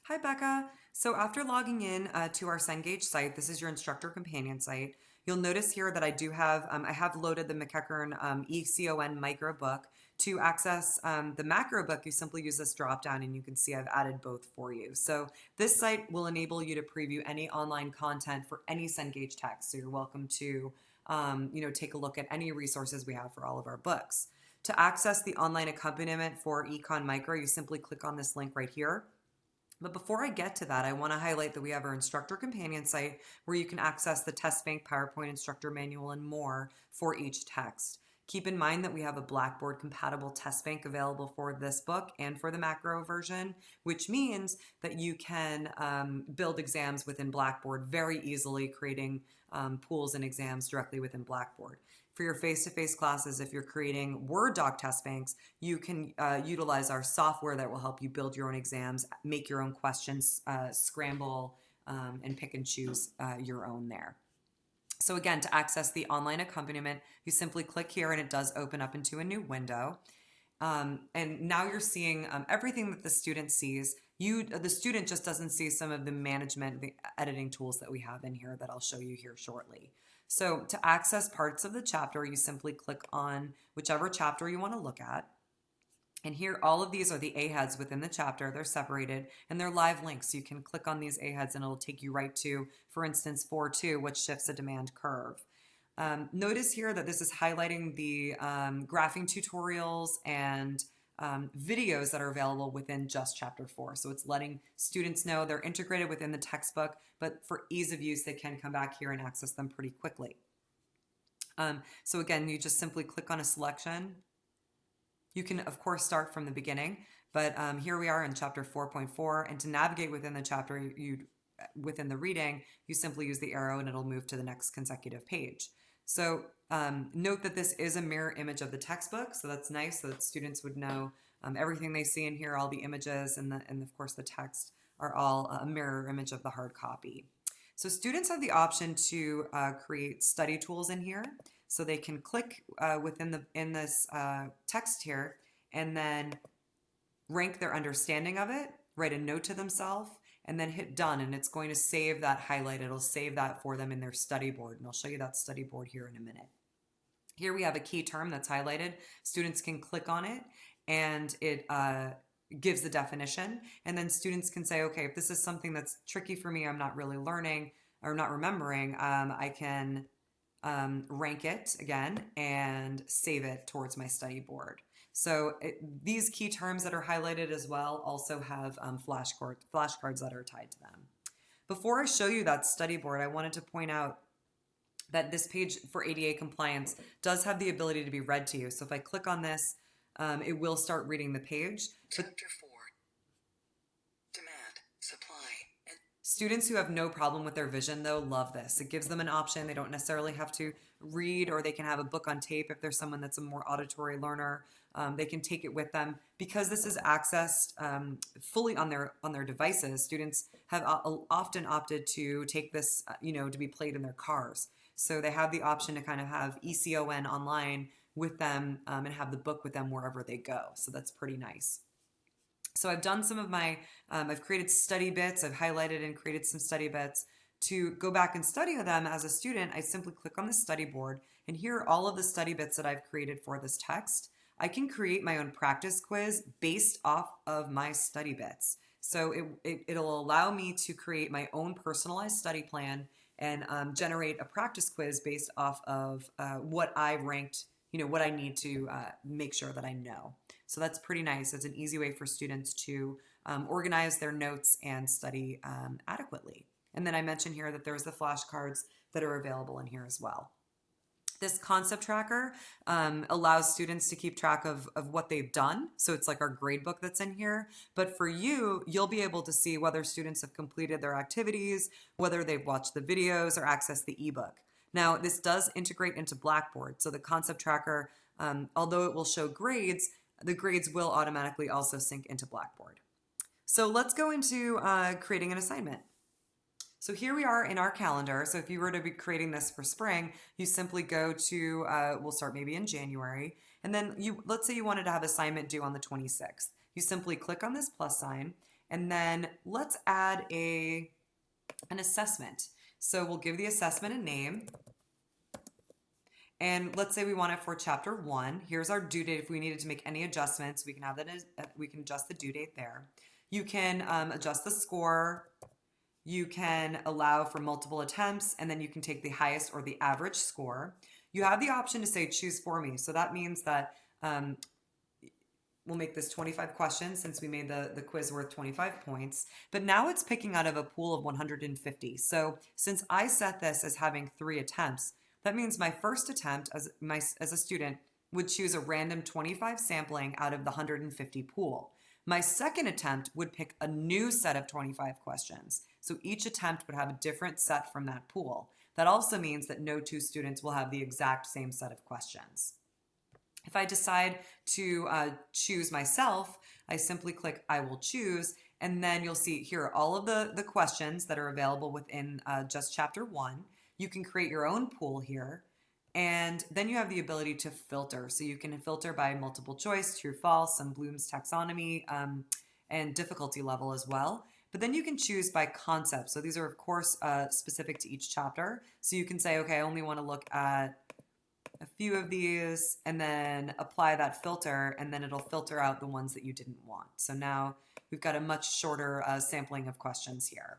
Hi, Becca. So after logging in to our Cengage site, this is your instructor companion site. You'll notice here that I have loaded the McEachern ECON micro book. To access the macro book, you simply use this drop down and you can see I've added both for you. So this site will enable you to preview any online content for any Cengage text. So you're welcome to take a look at any resources we have for all of our books. To access the online accompaniment for Econ Micro, you simply click on this link right here. But before I get to that, I want to highlight that we have our instructor companion site where you can access the test bank, PowerPoint instructor manual, and more for each text. Keep in mind that we have a Blackboard compatible test bank available for this book and for the macro version, which means that you can build exams within Blackboard very easily, creating pools and exams directly within Blackboard. For your face-to-face classes, if you're creating Word doc test banks, you can utilize our software that will help you build your own exams, make your own questions, scramble, and pick and choose your own there. So again, to access the online accompaniment, you simply click here and it does open up into a new window. And now you're seeing everything that the student sees. The student just doesn't see some of the management, the editing tools that we have in here that I'll show you here shortly. So to access parts of the chapter, you simply click on whichever chapter you want to look at. And here, all of these are the A heads within the chapter. They're separated and they're live links. So you can click on these A heads and it'll take you right to, for instance, 4.2, which shifts a demand curve. Notice here that this is highlighting the graphing tutorials and videos that are available within just chapter 4. So it's letting students know they're integrated within the textbook, but for ease of use, they can come back here and access them pretty quickly. So again, you just simply click on a selection. You can, of course, start from the beginning, but here we are in chapter 4.4, and to navigate within the chapter, within the reading, you simply use the arrow and it'll move to the next consecutive page. So note that this is a mirror image of the textbook, so that's nice, so that students would know everything they see in here, all the images and of course the text are all a mirror image of the hard copy. So students have the option to create study tools in here, so they can click in this text here and then rank their understanding of it, write a note to themselves, and then hit done, and it's going to save that highlight. It'll save that for them in their study board, and I'll show you that study board here in a minute. Here we have a key term that's highlighted. Students can click on it and it gives the definition, and then students can say, okay, if this is something that's tricky for me, I'm not really learning or not remembering, I can rank it again and save it towards my study board. So these key terms that are highlighted as well also have flashcards that are tied to them. Before I show you that study board, I wanted to point out that this page for ADA compliance does have the ability to be read to you. So if I click on this, it will start reading the page. Chapter 4. Demand, supply, and Students who have no problem with their vision, though, love this. It gives them an option. They don't necessarily have to read, or they can have a book on tape if there's someone that's a more auditory learner. They can take it with them. Because this is accessed fully on their devices, students have often opted to take this, to be played in their cars. So they have the option to kind of have ECON online with them and have the book with them wherever they go. So that's pretty nice. So I've done some of my, I've created study bits, I've highlighted and created some study bits. To go back and study them as a student, I simply click on the study board, and here are all of the study bits that I've created for this text. I can create my own practice quiz based off of my study bits. So it'll allow me to create my own personalized study plan and generate a practice quiz based off of what I ranked, what I need to make sure that I know. So that's pretty nice. It's an easy way for students to organize their notes and study adequately. And then I mentioned here that there's the flashcards that are available in here as well. This concept tracker allows students to keep track of what they've done. So it's like our grade book that's in here. But for you, you'll be able to see whether students have completed their activities, whether they've watched the videos or accessed the ebook. Now, this does integrate into Blackboard. So the concept tracker, although it will show grades, the grades will automatically also sync into Blackboard. So let's go into creating an assignment. So here we are in our calendar. So if you were to be creating this for spring, you simply go to, we'll start maybe in January, and then let's say you wanted to have assignment due on the 26th. You simply click on this plus sign, And then let's add an assessment. So we'll give the assessment a name. And let's say we want it for chapter 1. Here's our due date. If we needed to make any adjustments, we can have that as, we can adjust the due date there. You can adjust the score. You can allow for multiple attempts, and then you can take the highest or the average score. You have the option to say choose for me. So that means that we'll make this 25 questions since we made the quiz worth 25 points. But now it's picking out of a pool of 150. So since I set this as having 3 attempts, that means my first attempt as a student would choose a random 25 sampling out of the 150 pool. My second attempt would pick a new set of 25 questions. So each attempt would have a different set from that pool. That also means that no 2 students will have the exact same set of questions. If I decide to choose myself, I simply click I will choose, and then you'll see here all of the questions that are available within just chapter 1. You can create your own pool here, and then you have the ability to filter. So you can filter by multiple choice, true, false, some Bloom's taxonomy, and difficulty level as well. But then you can choose by concept. So these are, of course, specific to each chapter. So you can say, okay, I only want to look at a few of these and then apply that filter, and then it'll filter out the ones that you didn't want. So now we've got a much shorter sampling of questions here.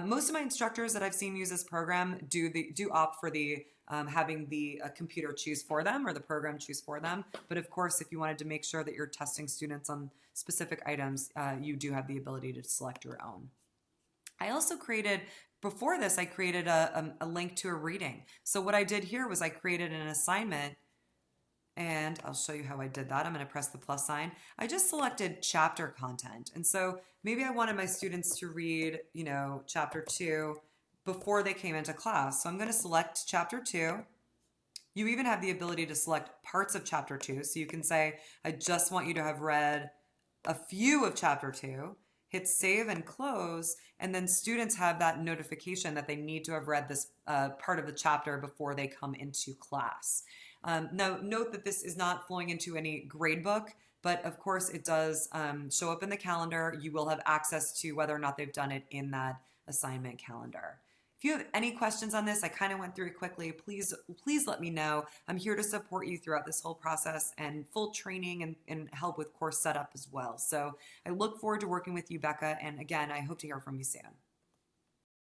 Most of my instructors that I've seen use this program do opt for the having the computer choose for them or the program choose for them. But of course, if you wanted to make sure that you're testing students on specific items, you do have the ability to select your own. I also created, before this, I created a link to a reading. So what I did here was I created an assignment, and I'll show you how I did that. I'm going to press the plus sign. I just selected chapter content. And so maybe I wanted my students to read, chapter 2 before they came into class. So I'm going to select chapter 2. You even have the ability to select parts of chapter 2. So you can say, I just want you to have read a few of chapter 2. Hit save and close, and then students have that notification that they need to have read this part of the chapter before they come into class. Now, note that this is not flowing into any grade book, but of course it does show up in the calendar. You will have access to whether or not they've done it in that assignment calendar. If you have any questions on this, I kind of went through it quickly. Please let me know. I'm here to support you throughout this whole process and full training and help with course setup as well. So I look forward to working with you, Becca. And again, I hope to hear from you soon.